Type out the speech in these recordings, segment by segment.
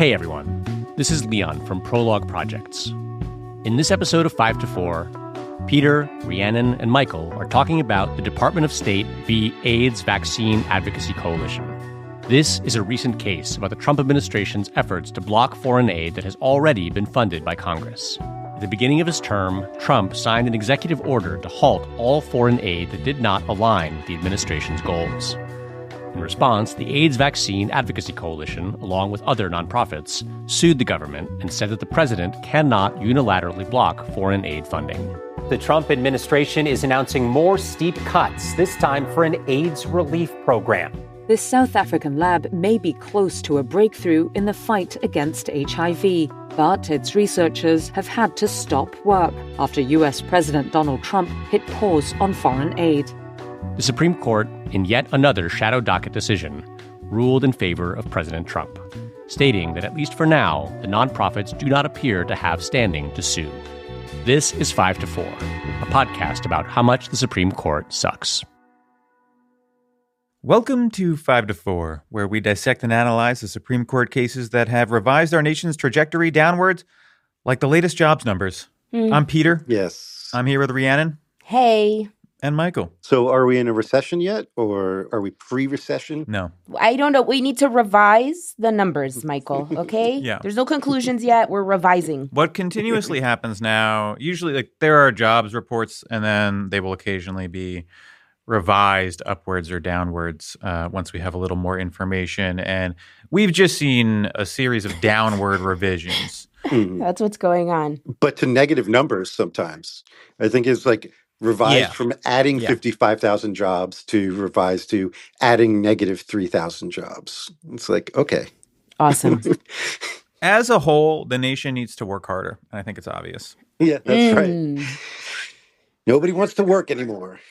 Hey everyone, this is Leon from Prologue Projects. In this episode of 5 to 4, Peter, Rhiannon, and Michael are talking about the Department of State v. AIDS Vaccine Advocacy Coalition. This is a recent case about the Trump administration's efforts to block foreign aid that has already been funded by Congress. At the beginning of his term, Trump signed an executive order to halt all foreign aid that did not align with the administration's goals. In response, the AIDS Vaccine Advocacy Coalition, along with other nonprofits, sued the government and said that the president cannot unilaterally block foreign aid funding. The Trump administration is announcing more steep cuts, this time for an AIDS relief program. This South African lab may be close to a breakthrough in the fight against HIV, but its researchers have had to stop work after U.S. President Donald Trump hit pause on foreign aid. The Supreme Court, in yet another shadow docket decision, ruled in favor of President Trump, stating that at least for now, the nonprofits do not appear to have standing to sue. This is 5 to 4, a podcast about how much the Supreme Court sucks. Welcome to 5 to 4, where we dissect and analyze the Supreme Court cases that have revised our nation's trajectory downwards, like the latest jobs numbers. I'm Peter. Yes. I'm here with Rhiannon. Hey. And Michael. So are we in a recession yet, or are we pre-recession? No. I don't know. We need to revise the numbers, Michael, okay? Yeah. There's no conclusions yet. We're revising. What continuously happens now, usually there are jobs reports, and then they will occasionally be revised upwards or downwards once we have a little more information. And we've just seen a series of downward revisions. That's what's going on. But to negative numbers sometimes. I think it's like revised from adding 55,000 jobs to revised to adding negative 3,000 jobs. It's like, okay. Awesome. As a whole, the nation needs to work harder. And I think it's obvious. Yeah, that's right. Nobody wants to work anymore.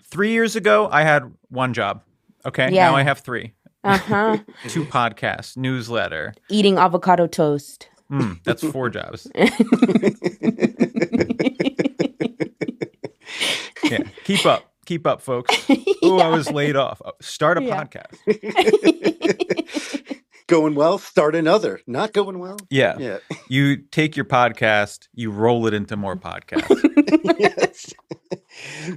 3 years ago, I had one job. Okay. Yeah. Now I have three. 2 podcasts, newsletter. Eating avocado toast. That's 4 jobs. Yeah. Keep up, folks. Oh, I was laid off. Start a podcast. Going well, start another. Not going well. Yeah. You take your podcast, you roll it into more podcasts. Yes.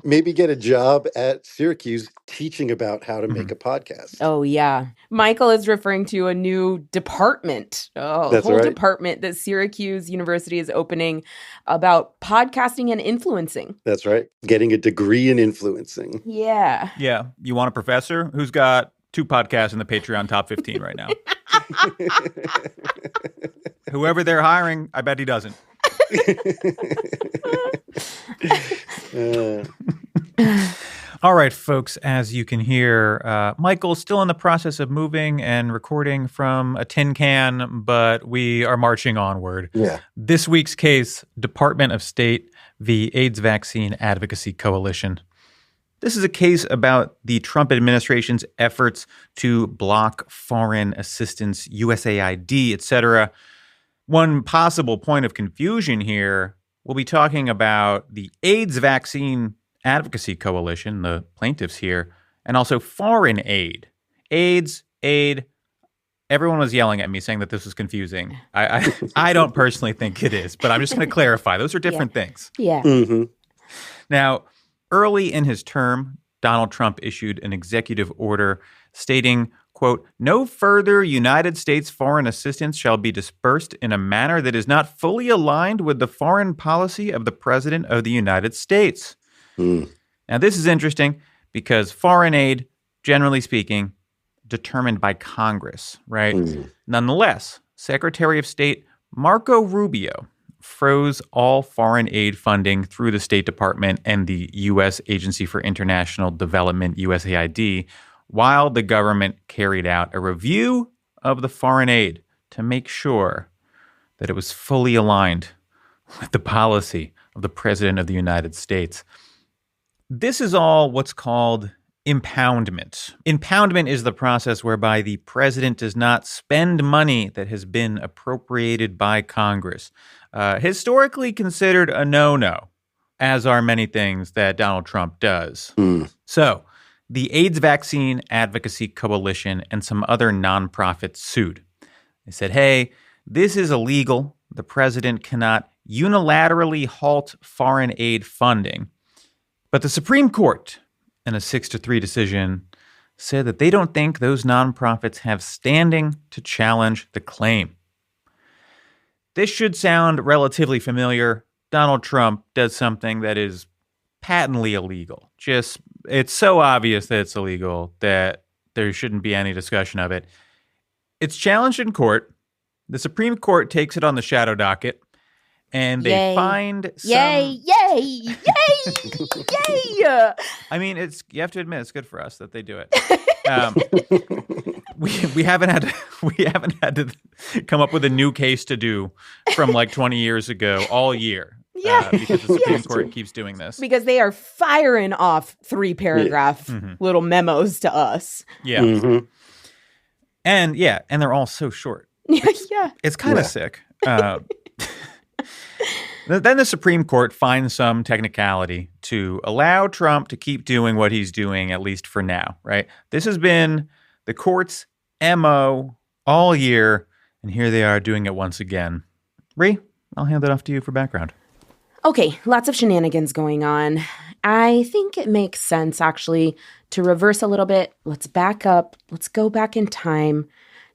Maybe get a job at Syracuse teaching about how to make a podcast. Oh, yeah. Michael is referring to a new department, That's whole right. department that Syracuse University is opening about podcasting and influencing. That's right. Getting a degree in influencing. Yeah. Yeah. You want a professor who's got 2 podcasts in the Patreon top 15 right now? Whoever they're hiring, I bet he doesn't. All right, folks, as you can hear, Michael's still in the process of moving and recording from a tin can, but we are marching onward. Yeah. This week's case, Department of State v. AIDS Vaccine Advocacy Coalition. This is a case about the Trump administration's efforts to block foreign assistance, USAID, etc. One possible point of confusion here, we'll be talking about the AIDS Vaccine Advocacy Coalition, the plaintiffs here, and also foreign aid. AIDS, aid. Everyone was yelling at me saying that this was confusing. I don't personally think it is, but I'm just going to clarify. Those are different things. Yeah. Mm-hmm. Now, early in his term, Donald Trump issued an executive order stating, quote, "No further United States foreign assistance shall be dispersed in a manner that is not fully aligned with the foreign policy of the President of the United States." Now, this is interesting because foreign aid, generally speaking, determined by Congress, right? Nonetheless, Secretary of State Marco Rubio froze all foreign aid funding through the State Department and the U.S. Agency for International Development, USAID, while the government carried out a review of the foreign aid to make sure that it was fully aligned with the policy of the President of the United States. This is all what's called impoundment. Impoundment is the process whereby the president does not spend money that has been appropriated by Congress. Historically considered a no-no, as are many things that Donald Trump does. So, the AIDS Vaccine Advocacy Coalition and some other nonprofits sued. They said, hey, This is illegal. The president cannot unilaterally halt foreign aid funding. But the Supreme Court, in a 6-3 decision, said that they don't think those nonprofits have standing to challenge the claim. This should sound relatively familiar. Donald Trump does something that is patently illegal. It's so obvious that it's illegal that there shouldn't be any discussion of it. It's challenged in court. The Supreme Court takes it on the shadow docket, and they find some... Yay! I mean, you have to admit, it's good for us that they do it. We haven't had to come up with a new case to do from like 20 years ago all year. Because the Supreme Court keeps doing this. Because they are firing off 3-paragraph little memos to us. Yeah. Mm-hmm. And they're all so short. It's kind of sick. Then the Supreme Court finds some technicality to allow Trump to keep doing what he's doing, at least for now, right? This has been the court's MO all year, and here they are doing it once again. Rhi, I'll hand it off to you for background. Okay, lots of shenanigans going on. I think it makes sense, actually, to reverse a little bit. Let's back up. Let's go back in time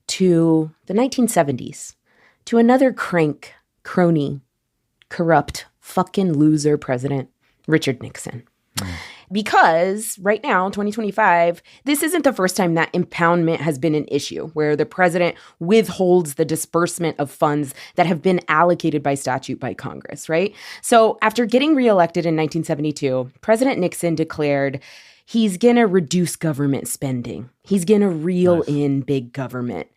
to the 1970s, to another crank, crony, corrupt, fucking loser president, Richard Nixon. Because right now, 2025, this isn't the first time that impoundment has been an issue, where the president withholds the disbursement of funds that have been allocated by statute by Congress, right? So after getting reelected in 1972, President Nixon declared he's going to reduce government spending. He's going to reel in big government.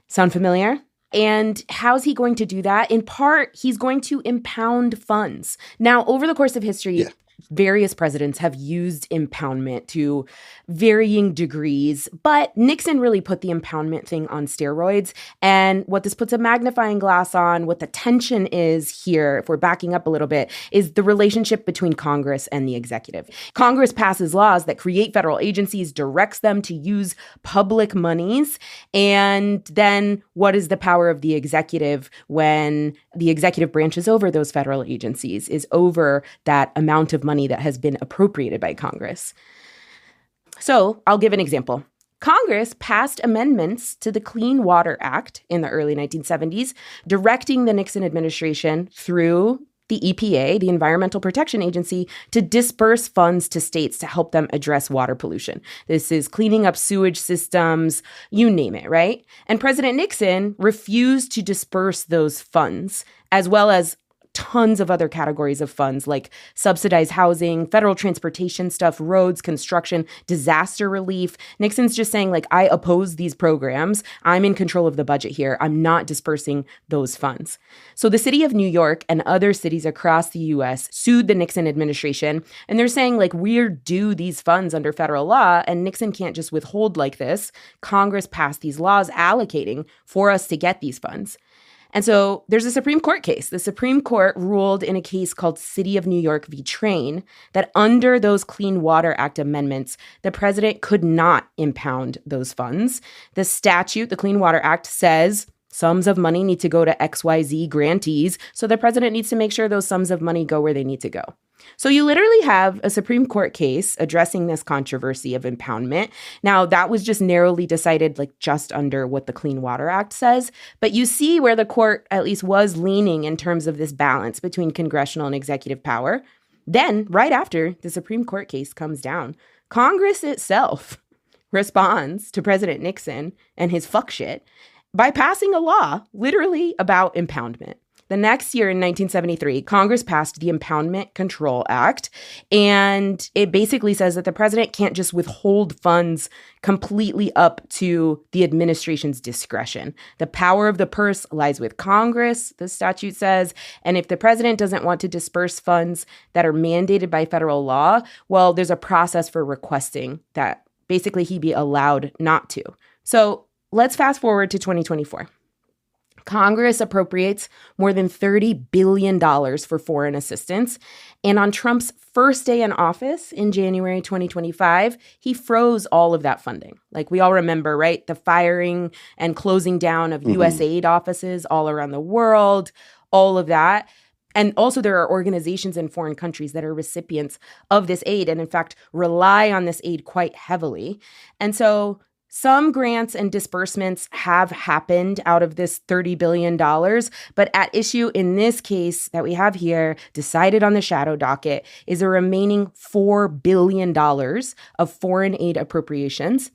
Sound familiar? And how's he going to do that? In part, he's going to impound funds. Now, over the course of history, various presidents have used impoundment to varying degrees, but Nixon really put the impoundment thing on steroids. And what this puts a magnifying glass on, what the tension is here, if we're backing up a little bit, is the relationship between Congress and the executive. Congress passes laws that create federal agencies, directs them to use public monies. And then what is the power of the executive when the executive branch is over those federal agencies, is over that amount of money that has been appropriated by Congress? So I'll give an example. Congress passed amendments to the Clean Water Act in the early 1970s, directing the Nixon administration through the EPA, the Environmental Protection Agency, to disperse funds to states to help them address water pollution. This is cleaning up sewage systems, you name it, right? And President Nixon refused to disperse those funds, as well as tons of other categories of funds like subsidized housing, federal transportation stuff, roads, construction, disaster relief. Nixon's just saying, like, I oppose these programs. I'm in control of the budget here. I'm not dispersing those funds. So the city of New York and other cities across the U.S. sued the Nixon administration, and they're saying, like, we're due these funds under federal law, and Nixon can't just withhold like this. Congress passed these laws allocating for us to get these funds. And so there's a Supreme Court case. The Supreme Court ruled in a case called City of New York v. Train that under those Clean Water Act amendments, the president could not impound those funds. The statute, the Clean Water Act, says sums of money need to go to XYZ grantees. So the president needs to make sure those sums of money go where they need to go. So you literally have a Supreme Court case addressing this controversy of impoundment. Now, that was just narrowly decided, like, just under what the Clean Water Act says. But you see where the court at least was leaning in terms of this balance between congressional and executive power. Then, right after the Supreme Court case comes down, Congress itself responds to President Nixon and his fuck shit by passing a law literally about impoundment. The next year in 1973, Congress passed the Impoundment Control Act, and it basically says that the president can't just withhold funds completely up to the administration's discretion. The power of the purse lies with Congress, the statute says, and if the president doesn't want to disperse funds that are mandated by federal law, well, there's a process for requesting that basically he be allowed not to. So let's fast forward to 2024. Congress appropriates more than $30 billion for foreign assistance. And on Trump's first day in office in January 2025, he froze all of that funding. Like we all remember, right? The firing and closing down of U.S. aid offices all around the world, all of that. And also there are organizations in foreign countries that are recipients of this aid and in fact rely on this aid quite heavily. And so some grants and disbursements have happened out of this $30 billion, but at issue in this case that we have here, decided on the shadow docket, is a remaining $4 billion of foreign aid appropriations.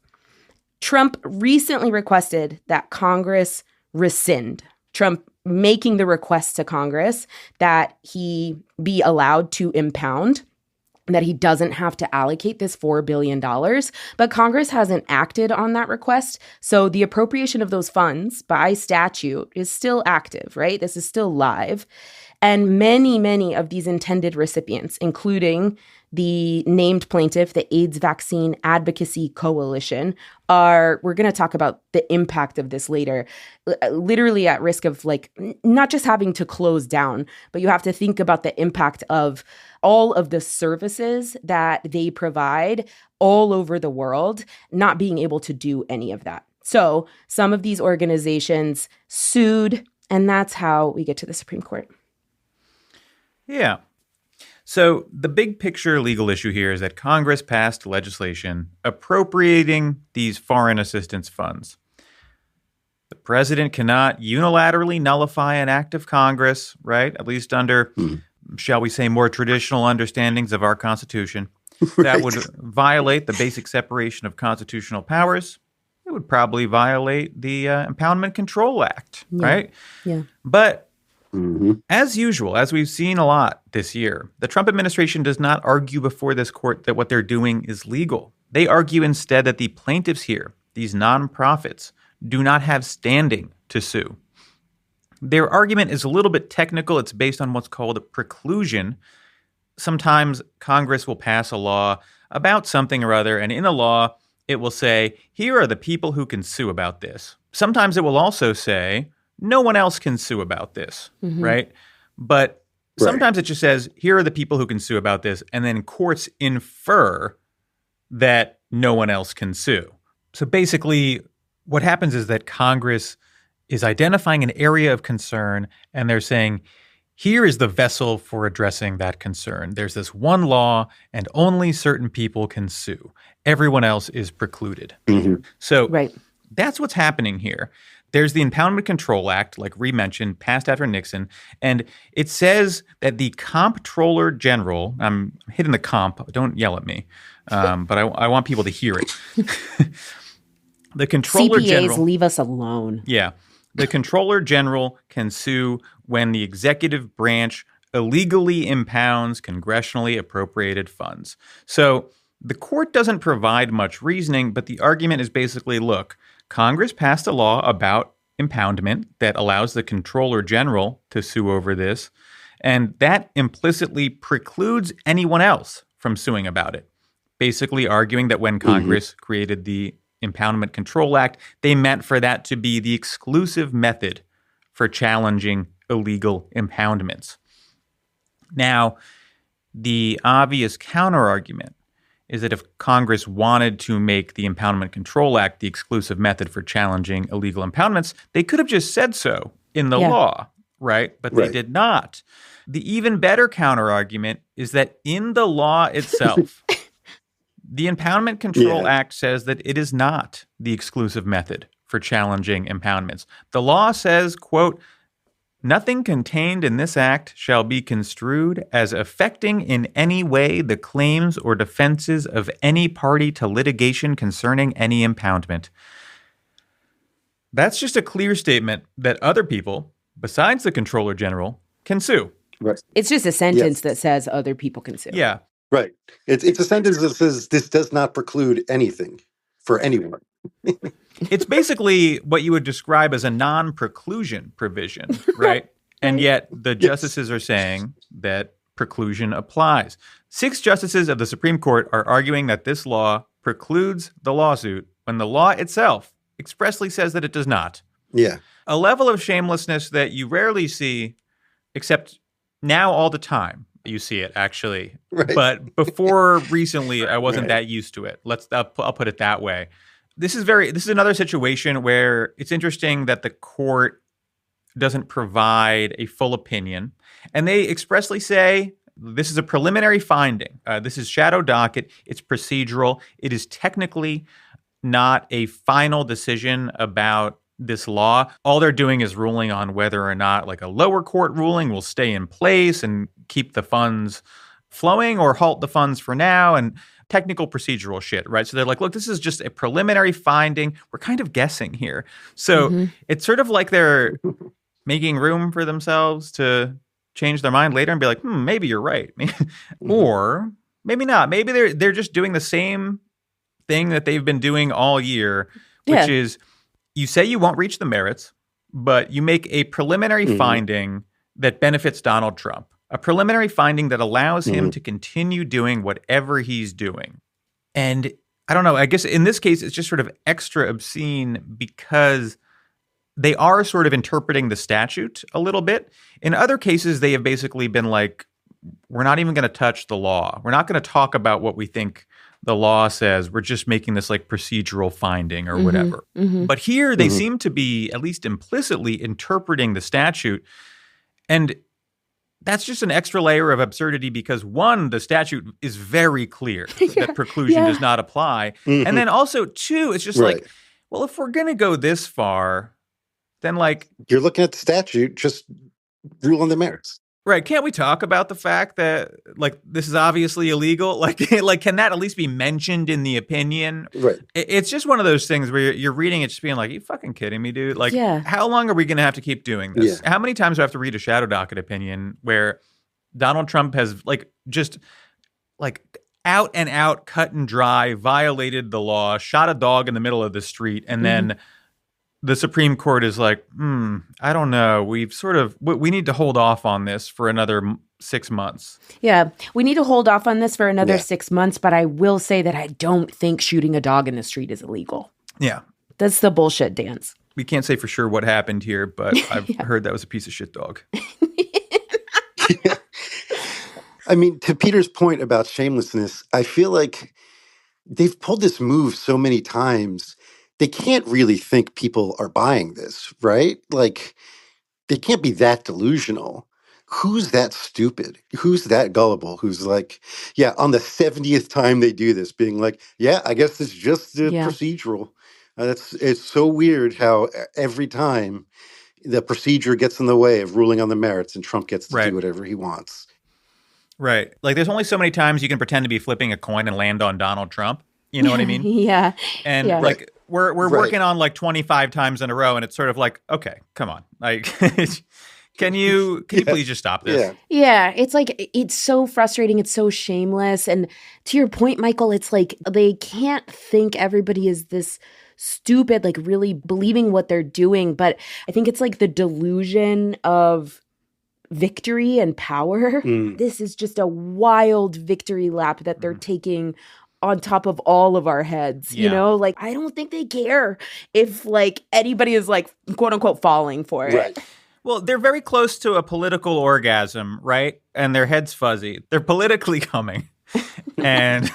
Trump recently requested that Congress rescind. Trump making the request to Congress that he be allowed to impound, that he doesn't have to allocate this $4 billion. But Congress hasn't acted on that request. So the appropriation of those funds by statute is still active, right? This is still live. And many of these intended recipients, including the named plaintiff, the AIDS Vaccine Advocacy Coalition, we're going to talk about the impact of this later, literally at risk of like not just having to close down, but you have to think about the impact of all of the services that they provide all over the world, not being able to do any of that. So some of these organizations sued, and that's how we get to the Supreme Court. Yeah. So the big picture legal issue here is that Congress passed legislation appropriating these foreign assistance funds. The president cannot unilaterally nullify an act of Congress, right? At least under, shall we say, more traditional understandings of our Constitution. That would violate the basic separation of constitutional powers. It would probably violate the Impoundment Control Act, right? Yeah. But as usual, as we've seen a lot this year, the Trump administration does not argue before this court that what they're doing is legal. They argue instead that the plaintiffs here, these nonprofits, do not have standing to sue. Their argument is a little bit technical. It's based on what's called a preclusion. Sometimes Congress will pass a law about something or other, and in the law, it will say, here are the people who can sue about this. Sometimes it will also say, no one else can sue about this, right? But sometimes it just says, here are the people who can sue about this, and then courts infer that no one else can sue. So basically, what happens is that Congress is identifying an area of concern, and they're saying, here is the vessel for addressing that concern. There's this one law, and only certain people can sue. Everyone else is precluded. So that's what's happening here. There's the Impoundment Control Act, like Rhi mentioned, passed after Nixon, and it says that the Comptroller General, I'm hitting the comp, don't yell at me, but I want people to hear it. The Comptroller CPAs, General, leave us alone. Yeah. The Comptroller General can sue when the executive branch illegally impounds congressionally appropriated funds. So the court doesn't provide much reasoning, but the argument is basically, look, Congress passed a law about impoundment that allows the Comptroller General to sue over this, and that implicitly precludes anyone else from suing about it, basically arguing that when Congress created the Impoundment Control Act, they meant for that to be the exclusive method for challenging illegal impoundments. Now, the obvious counterargument is that if Congress wanted to make the Impoundment Control Act the exclusive method for challenging illegal impoundments, they could have just said so in the law, right? But they did not. The even better counterargument is that in the law itself, the Impoundment Control Act says that it is not the exclusive method for challenging impoundments. The law says, quote, nothing contained in this act shall be construed as affecting in any way the claims or defenses of any party to litigation concerning any impoundment. That's just a clear statement that other people, besides the Comptroller General, can sue. Right. It's just a sentence that says other people can sue. Yeah. Right. It's a sentence that says this does not preclude anything for anyone. It's basically what you would describe as a non-preclusion provision, right? And yet the justices are saying that preclusion applies. 6 justices of the Supreme Court are arguing that this law precludes the lawsuit when the law itself expressly says that it does not. Yeah. A level of shamelessness that you rarely see, except now all the time. You see it, actually. Right. But before recently, I wasn't Right. that used to it. I'll put it that way. This is another situation where it's interesting that the court doesn't provide a full opinion. And they expressly say, this is a preliminary finding. This is shadow docket. It's procedural. It is technically not a final decision about this law. All they're doing is ruling on whether or not like a lower court ruling will stay in place and keep the funds flowing or halt the funds for now, and technical procedural shit, right? So they're like, look, this is just a preliminary finding. We're kind of guessing here. So it's sort of like they're making room for themselves to change their mind later and be like, maybe you're right. Or maybe not. Maybe they're just doing the same thing that they've been doing all year, which is you say you won't reach the merits, but you make a preliminary finding that benefits Donald Trump, a preliminary finding that allows him to continue doing whatever he's doing. And I don't know, I guess in this case, it's just sort of extra obscene because they are sort of interpreting the statute a little bit. In other cases, they have basically been like, we're not even going to touch the law. We're not going to talk about what we think the law says. We're just making this like procedural finding or whatever. But here they seem to be at least implicitly interpreting the statute. And that's just an extra layer of absurdity because one, the statute is very clear that preclusion does not apply. And then also two, it's just like, well, if we're going to go this far, then like you're looking at the statute, just rule on the merits. Right. Can't we talk about the fact that, like, this is obviously illegal? Like, can that at least be mentioned in the opinion? Right. It's just one of those things where you're reading it just being like, are you fucking kidding me, dude? Like, how long are we going to have to keep doing this? How many times do I have to read a shadow docket opinion where Donald Trump has, like, just, like, out and out, cut and dry, violated the law, shot a dog in the middle of the street, and then the Supreme Court is like, I don't know. We need to hold off on this for another 6 months. Yeah, we need to hold off on this for another 6 months. But I will say that I don't think shooting a dog in the street is illegal. Yeah. That's the bullshit dance. We can't say for sure what happened here, but I've heard that was a piece of shit dog. I mean, to Peter's point about shamelessness, I feel like they've pulled this move so many times. They can't really think people are buying this, right? Like, they can't be that delusional. Who's that stupid? Who's that gullible? Who's like, on the 70th time they do this, being like, I guess it's just procedural. It's so weird how every time the procedure gets in the way of ruling on the merits and Trump gets to do whatever he wants. Right. Like, there's only so many times you can pretend to be flipping a coin and land on Donald Trump. You know what I mean? Yeah. And like, we're working on like 25 times in a row, and it's sort of like, okay, come on. Like, can you please just stop this? Yeah. It's like, it's so frustrating. It's so shameless. And to your point, Michael, it's like they can't think everybody is this stupid, like really believing what they're doing. But I think it's like the delusion of victory and power. This is just a wild victory lap that they're taking on top of all of our heads, you know? Like, I don't think they care if, like, anybody is, like, quote-unquote falling for it. Right. Well, they're very close to a political orgasm, right? And their head's fuzzy. They're politically coming. And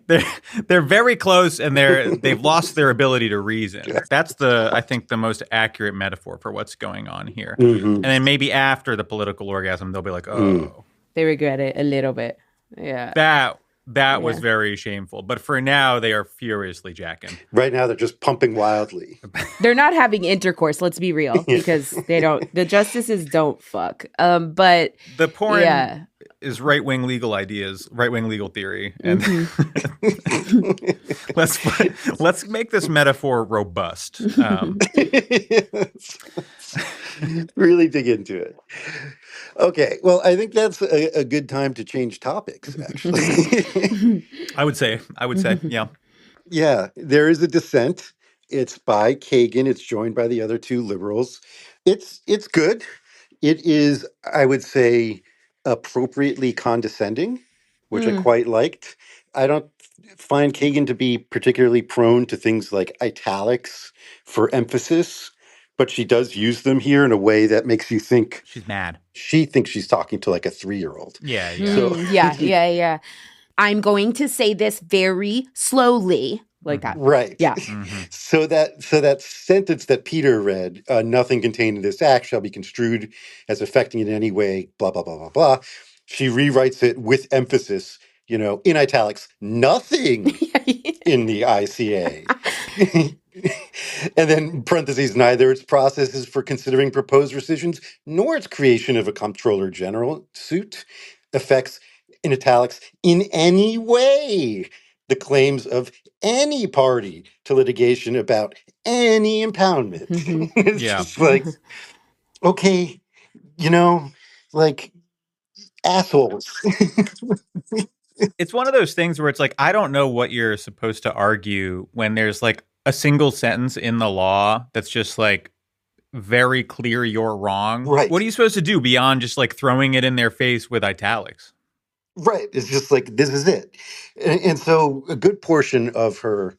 they're very close, and they've lost their ability to reason. That's I think the most accurate metaphor for what's going on here. And then maybe after the political orgasm, they'll be like, oh. They regret it a little bit. Yeah. That was very shameful. But for now, they are furiously jacking. Right now, they're just pumping wildly. They're not having intercourse, let's be real, because the justices don't fuck. But the porn is right-wing legal ideas, right-wing legal theory. And let's make this metaphor robust. Really dig into it. Okay, well, I think that's a good time to change topics, actually. I would say, yeah. Yeah, there is a dissent. It's by Kagan. It's joined by the other two liberals. It's good. It is, I would say, appropriately condescending, which I quite liked. I don't find Kagan to be particularly prone to things like italics for emphasis. but she does use them here in a way that makes you think She's mad. she thinks she's talking to like a 3-year-old. Yeah. So Yeah. I'm going to say this very slowly, like that. right. Yeah. So that sentence that Peter read, nothing contained in this act shall be construed as affecting in any way, blah, blah, blah, blah, blah. She rewrites it with emphasis, in italics, nothing in the ICA. And then parentheses, neither its processes for considering proposed rescissions nor its creation of a comptroller general suit affects, in italics, in any way the claims of any party to litigation about any impoundment. It's Yeah. just like, okay, like assholes. It's one of those things where it's like, I don't know what you're supposed to argue when there's like a single sentence in the law that's just like very clear you're wrong. Right. What are you supposed to do beyond just like throwing it in their face with italics? Right. It's just like, this is it. And so a good portion of her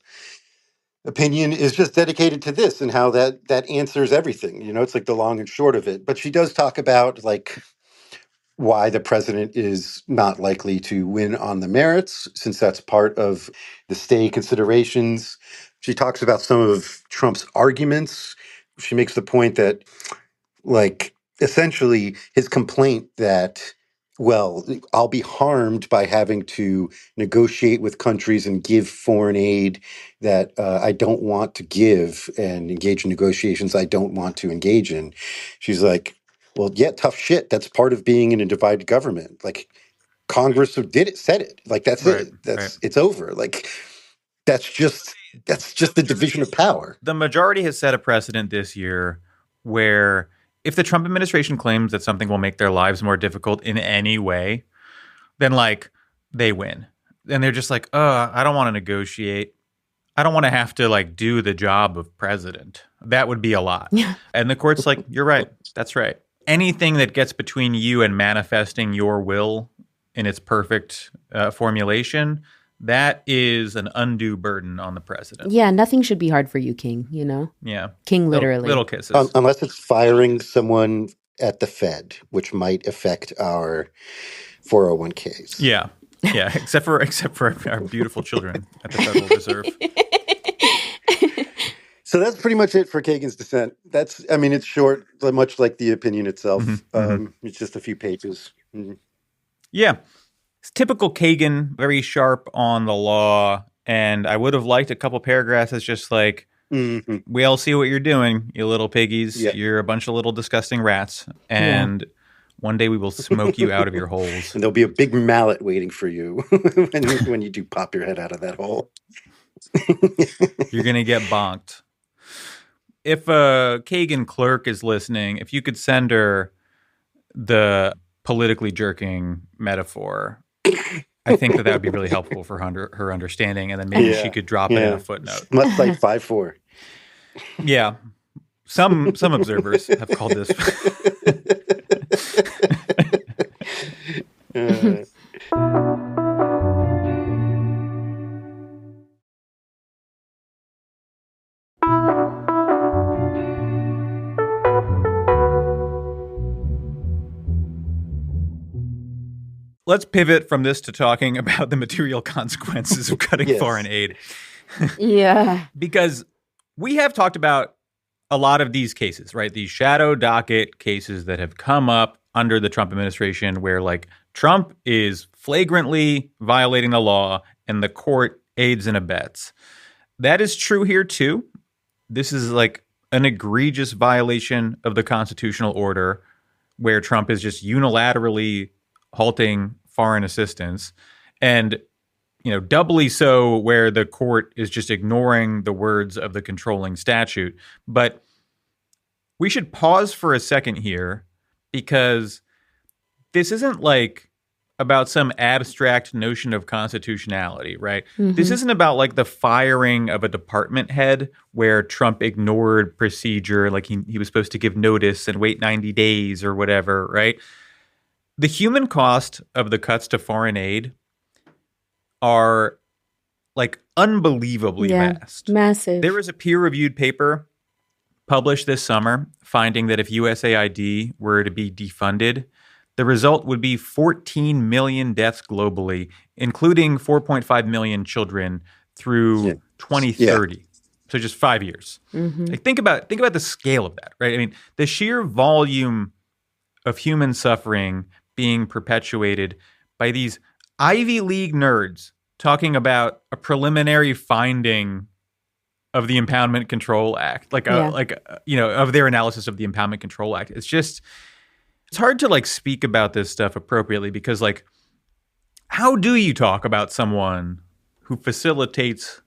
opinion is just dedicated to this and how that answers everything. It's like the long and short of it. But she does talk about like why the president is not likely to win on the merits, since that's part of the stay considerations. She talks about some of Trump's arguments. She makes the point that, like, essentially his complaint that, well, I'll be harmed by having to negotiate with countries and give foreign aid that I don't want to give and engage in negotiations I don't want to engage in. She's like, well, yeah, tough shit. That's part of being in a divided government. Like, Congress said it. Like, that's Right, it. right. It's over. Like, that's just the division of power. The majority has set a precedent this year where if the Trump administration claims that something will make their lives more difficult in any way, then like they win. And they're just like, I don't want to negotiate. I don't want to have to like do the job of president. That would be a lot. Yeah. And the court's like, you're right. That's right. Anything that gets between you and manifesting your will in its perfect formulation, that is an undue burden on the president. Yeah, nothing should be hard for you, King, Yeah. King literally. Little kisses. Unless it's firing someone at the Fed, which might affect our 401ks. Yeah. Yeah. Except for our beautiful children at the Federal Reserve. So that's pretty much it for Kagan's dissent. It's short, much like the opinion itself. It's just a few pages. Yeah. It's typical Kagan, very sharp on the law. And I would have liked a couple paragraphs that's just like, we all see what you're doing, you little piggies. Yeah. You're a bunch of little disgusting rats. And one day we will smoke you out of your holes. And there'll be a big mallet waiting for you when you do pop your head out of that hole. You're going to get bonked. If a Kagan clerk is listening, if you could send her the politically jerking metaphor, I think that would be really helpful for her understanding. And then maybe she could drop it in a footnote. Must cite 5-4. Yeah. Some observers have called this. Let's pivot from this to talking about the material consequences of cutting foreign aid. Yeah. Because we have talked about a lot of these cases, right? These shadow docket cases that have come up under the Trump administration where like Trump is flagrantly violating the law and the court aids and abets. That is true here too. This is like an egregious violation of the constitutional order where Trump is just unilaterally halting foreign assistance, and doubly so where the court is just ignoring the words of the controlling statute. But we should pause for a second here because this isn't like about some abstract notion of constitutionality, right? This isn't about like the firing of a department head where Trump ignored procedure, like he was supposed to give notice and wait 90 days or whatever, right? The human cost of the cuts to foreign aid are like unbelievably vast. Massive. There was a peer-reviewed paper published this summer, finding that if USAID were to be defunded, the result would be 14 million deaths globally, including 4.5 million children through 2030. Yeah. So just 5 years. Mm-hmm. Like think about the scale of that, right? I mean, the sheer volume of human suffering being perpetuated by these Ivy League nerds talking about a preliminary finding of the Impoundment Control Act, of their analysis of the Impoundment Control Act. It's hard to speak about this stuff appropriately because how do you talk about someone who facilitates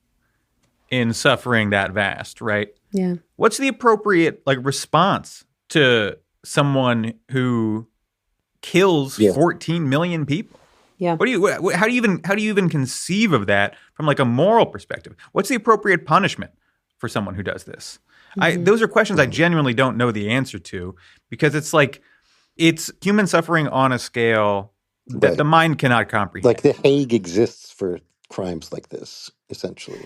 in suffering that vast, right? Yeah. What's the appropriate response to someone who kills 14 million people? Yeah. How do you even conceive of that from a moral perspective? What's the appropriate punishment for someone who does this? Mm-hmm. Those are questions I genuinely don't know the answer to because it's human suffering on a scale that the mind cannot comprehend. Like The Hague exists for crimes like this, essentially.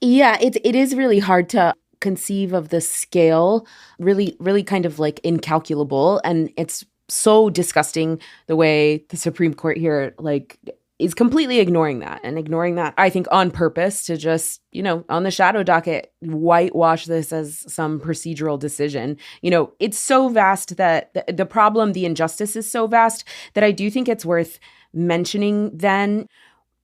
Yeah, it is really hard to conceive of the scale, really, really kind of incalculable. And it's so disgusting the way the Supreme Court here is completely ignoring that, I think, on purpose to just, on the shadow docket, whitewash this as some procedural decision. It's so vast that the problem, the injustice is so vast that I do think it's worth mentioning then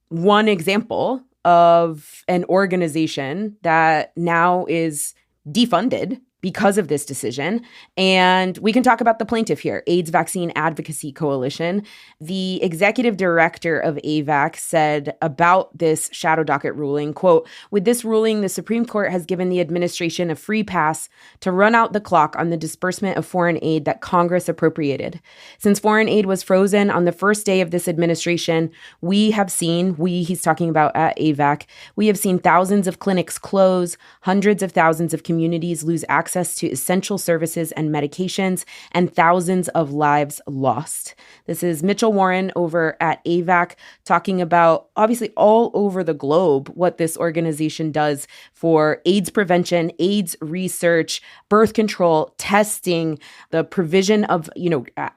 one example of an organization that now is defunded because of this decision. And we can talk about the plaintiff here, AIDS Vaccine Advocacy Coalition. The executive director of AVAC said about this shadow docket ruling, quote, "With this ruling, the Supreme Court has given the administration a free pass to run out the clock on the disbursement of foreign aid that Congress appropriated. Since foreign aid was frozen on the first day of this administration, he's talking about at AVAC, we have seen thousands of clinics close, hundreds of thousands of communities lose access to essential services and medications, and thousands of lives lost." This is Mitchell Warren over at AVAC talking about, obviously all over the globe, what this organization does for AIDS prevention, AIDS research, birth control, testing, the provision of,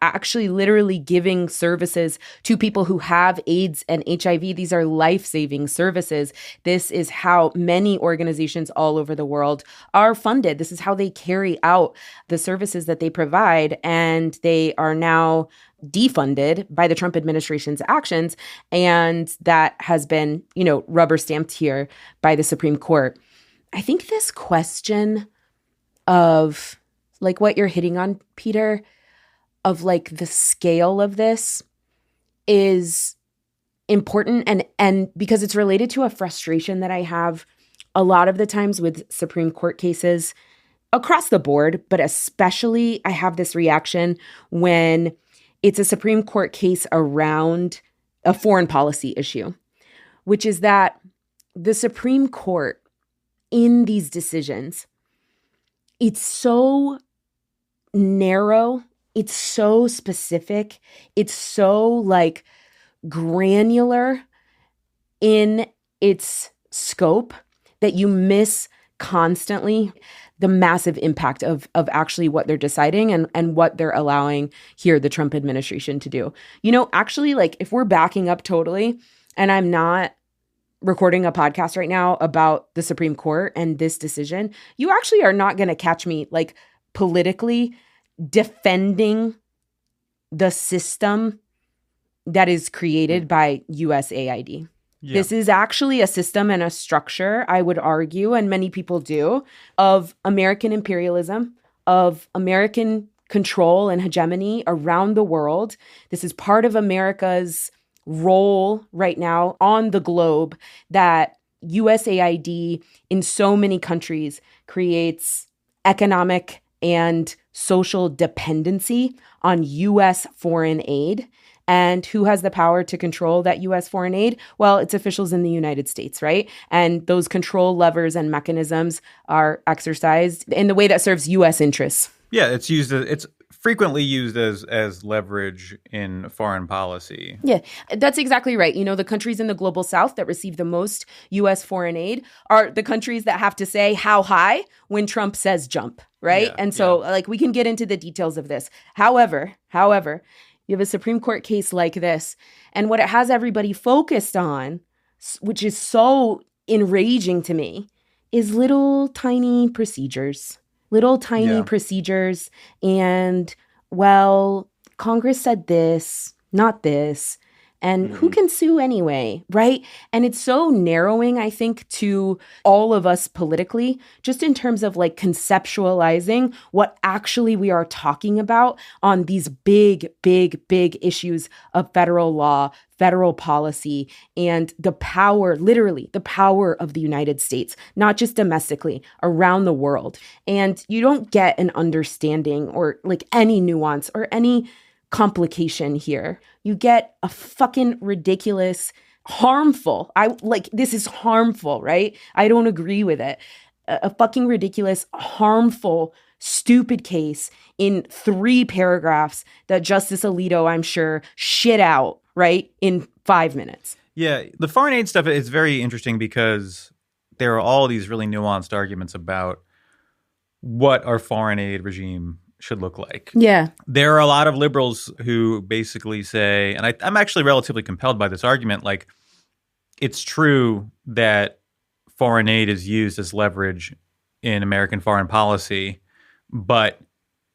actually literally giving services to people who have AIDS and HIV. These are life-saving services. This is how many organizations all over the world are funded. This is how they carry out the services that they provide, and they are now defunded by the Trump administration's actions, and that has been, rubber stamped here by the Supreme Court. I think this question of what you're hitting on, Peter, of the scale of this is important, and because it's related to a frustration that I have a lot of the times with Supreme Court cases across the board, but especially I have this reaction when it's a Supreme Court case around a foreign policy issue, which is that the Supreme Court in these decisions, it's so narrow, it's so specific, it's so granular in its scope that you miss constantly the massive impact of actually what they're deciding and what they're allowing here the Trump administration to do. Actually, if we're backing up totally, and I'm not recording a podcast right now about the Supreme Court and this decision, you actually are not going to catch me politically defending the system that is created by USAID. Yeah. This is actually a system and a structure, I would argue, and many people do, of American imperialism, of American control and hegemony around the world. This is part of America's role right now on the globe, that USAID in so many countries creates economic and social dependency on U.S. foreign aid. And who has the power to control that U.S. foreign aid? Well, it's officials in the United States, right? And those control levers and mechanisms are exercised in the way that serves U.S. interests. Yeah, it's used. It's frequently used as leverage in foreign policy. Yeah, that's exactly right. The countries in the global south that receive the most U.S. foreign aid are the countries that have to say how high when Trump says jump, right? Yeah, And so, we can get into the details of this. However, you have a Supreme Court case like this, and what it has everybody focused on, which is so enraging to me, is little tiny procedures. And, well, Congress said this, not this. And who can sue anyway, right? And it's so narrowing, I think, to all of us politically, just in terms of conceptualizing what actually we are talking about on these big, big, big issues of federal law, federal policy, and the power, literally the power of the United States, not just domestically, around the world. And you don't get an understanding or any nuance or any complication here. You get a fucking ridiculous, harmful, this is harmful, right? I don't agree with it. A fucking ridiculous, harmful, stupid case in 3 paragraphs that Justice Alito, I'm sure, shit out, right, in 5 minutes. Yeah, the foreign aid stuff is very interesting because there are all these really nuanced arguments about what our foreign aid regime should look like. Yeah. There are a lot of liberals who basically say, and I'm actually relatively compelled by this argument, it's true that foreign aid is used as leverage in American foreign policy, but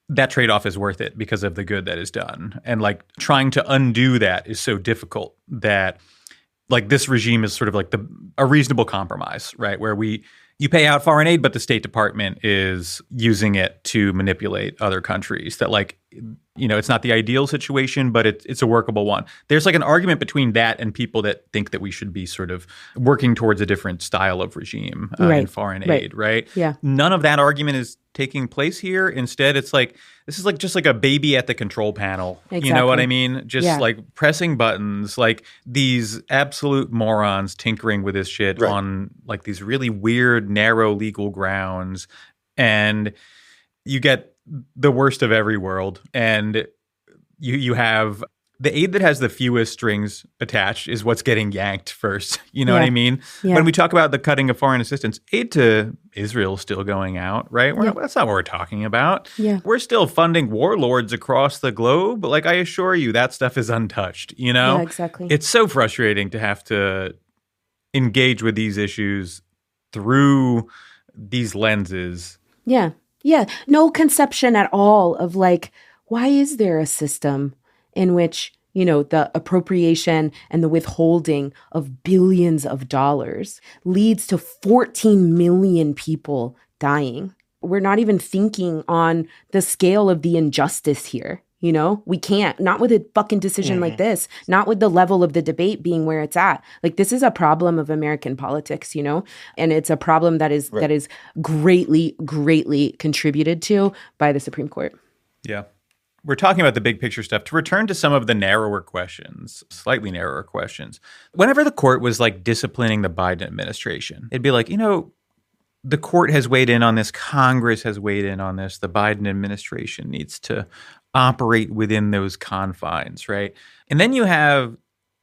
that trade-off is worth it because of the good that is done. And trying to undo that is so difficult that this regime is sort of a reasonable compromise, right? Where you pay out foreign aid, but the State Department is using it to manipulate other countries. That it's not the ideal situation, but it's a workable one. There's an argument between that and people that think that we should be sort of working towards a different style of regime in foreign aid, right? Yeah. None of that argument is taking place here. Instead, it's this is just a baby at the control panel. Exactly. You know what I mean? Just pressing buttons, these absolute morons tinkering with this shit on these really weird, narrow legal grounds. And you get the worst of every world. And you have the aid that has the fewest strings attached is what's getting yanked first. You know what I mean? Yeah. When we talk about the cutting of foreign assistance, aid to Israel is still going out, right? That's not what we're talking about. Yeah. We're still funding warlords across the globe. But I assure you, that stuff is untouched, Yeah, exactly. It's so frustrating to have to engage with these issues through these lenses. Yeah. Yeah. No conception at all of why is there a system in which, the appropriation and the withholding of billions of dollars leads to 14 million people dying? We're not even thinking on the scale of the injustice here. We can't, not with a fucking decision like this, not with the level of the debate being where it's at. This is a problem of American politics, and it's a problem that is greatly, greatly contributed to by the Supreme Court. Yeah. We're talking about the big picture stuff. To return to some of the narrower questions, slightly narrower questions, whenever the court was disciplining the Biden administration, it'd be the court has weighed in on this, Congress has weighed in on this, the Biden administration needs to operate within those confines, right? And then you have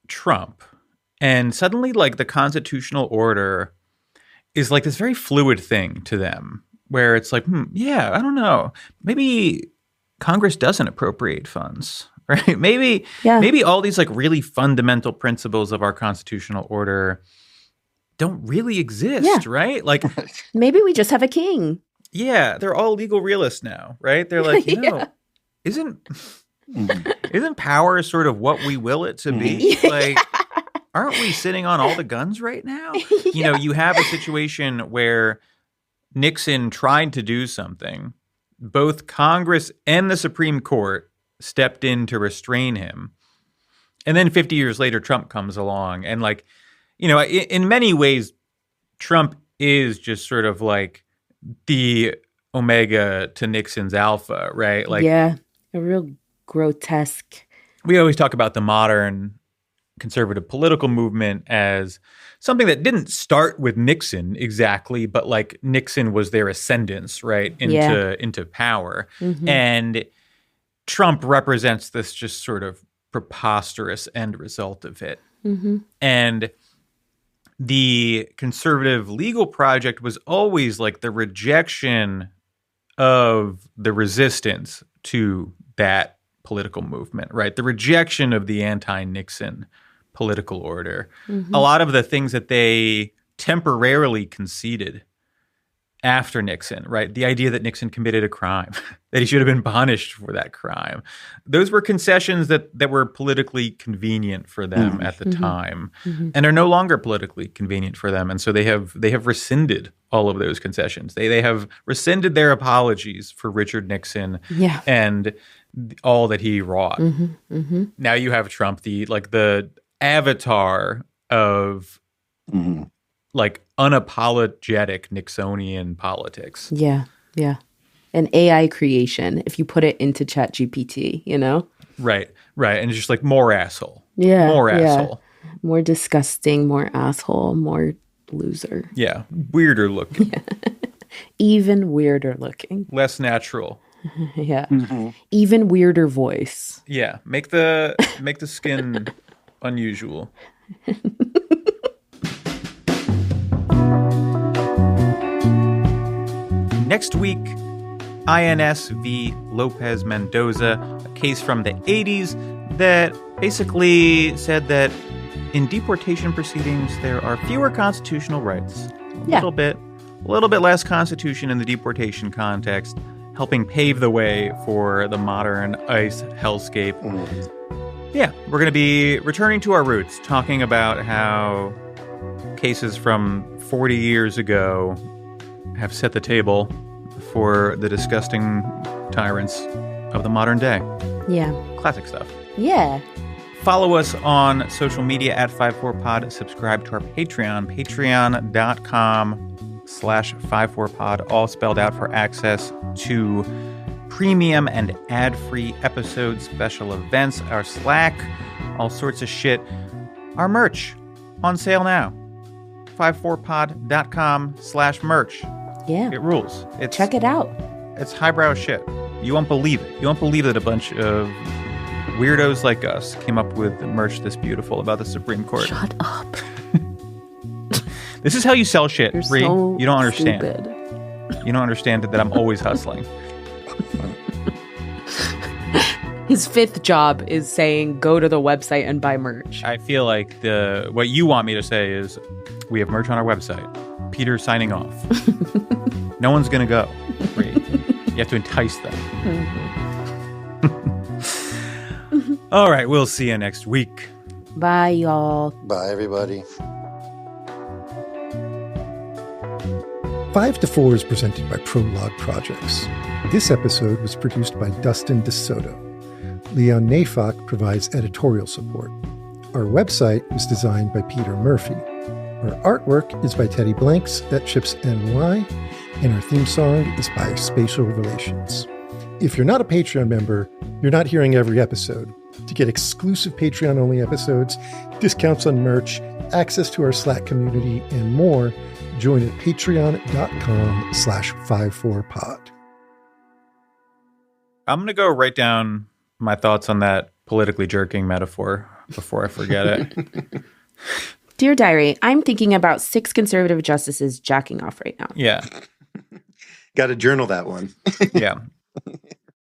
Trump, and suddenly the constitutional order is this very fluid thing to them, where it's yeah, I don't know, maybe Congress doesn't appropriate funds, right? Maybe all these really fundamental principles of our constitutional order don't really exist, right? Maybe we just have a king. Yeah, they're all legal realists now, right? They're isn't power sort of what we will it to be? Aren't we sitting on all the guns right now? You have a situation where Nixon tried to do something. Both Congress and the Supreme Court stepped in to restrain him. And then 50 years later, Trump comes along. And in many ways, Trump is just sort of the omega to Nixon's alpha, right? Yeah, a real grotesque. We always talk about the modern conservative political movement as something that didn't start with Nixon exactly, but Nixon was their ascendance, right, into power. Mm-hmm. And Trump represents this just sort of preposterous end result of it. And the conservative legal project was always like the rejection of the resistance to that political movement, right? The rejection of the anti-Nixon political order. A lot of the things that they temporarily conceded after Nixon, right? The idea that Nixon committed a crime, that he should have been punished for that crime. Those were concessions that were politically convenient for them at the time and are no longer politically convenient for them. And so they have rescinded all of those concessions. They have rescinded their apologies for Richard Nixon and all that he wrought. Now you have Trump, the avatar of like unapologetic Nixonian politics. Yeah. An AI creation, if you put it into ChatGPT, you know? Right. And it's just like more asshole. Yeah. More asshole. More disgusting, more asshole, more loser. Yeah. Weirder looking. Even weirder looking. Less natural. Yeah. Even weirder voice. Yeah. Make the skin unusual. Next week, INS v. Lopez Mendoza, a case from the 80s that basically said that in deportation proceedings, there are fewer constitutional rights. A little bit less constitution in the deportation context, helping pave the way for the modern ICE hellscape. Yeah, we're going to be returning to our roots, talking about how cases from 40 years ago have set the table for the disgusting tyrants of the modern day. Yeah. Classic stuff. Yeah. Follow us on social media at 54pod. Subscribe to our Patreon, patreon.com/54pod, all spelled out for access to premium and ad-free episodes, special events, our Slack, all sorts of shit. Our merch on sale now. 54pod.com/merch. Yeah. It rules. Check it out. It's highbrow shit. You won't believe it. You won't believe that a bunch of weirdos like us came up with merch this beautiful about the Supreme Court. Shut up. This is how you sell shit, You're Ree. so You don't understand. stupid. You don't understand that I'm always hustling. His fifth job is saying, go to the website and buy merch. I feel like what you want me to say is, we have merch on our website. Peter signing off. No one's going to go. Ree. You have to entice them. All right, we'll see you next week. Bye, y'all. Bye, everybody. 5 to 4 is presented by Prologue Projects. This episode was produced by Dustin DeSoto. Leon Nafok provides editorial support. Our website was designed by Peter Murphy. Our artwork is by Teddy Blanks at Chips NY, and our theme song is by Spatial Relations. If you're not a Patreon member, you're not hearing every episode. To get exclusive Patreon-only episodes, discounts on merch, access to our Slack community, and more, join at patreon.com/54pod. I'm going to go write down my thoughts on that politically jerking metaphor before I forget it. Dear Diary, I'm thinking about 6 conservative justices jacking off right now. Yeah. Got to journal that one. Yeah.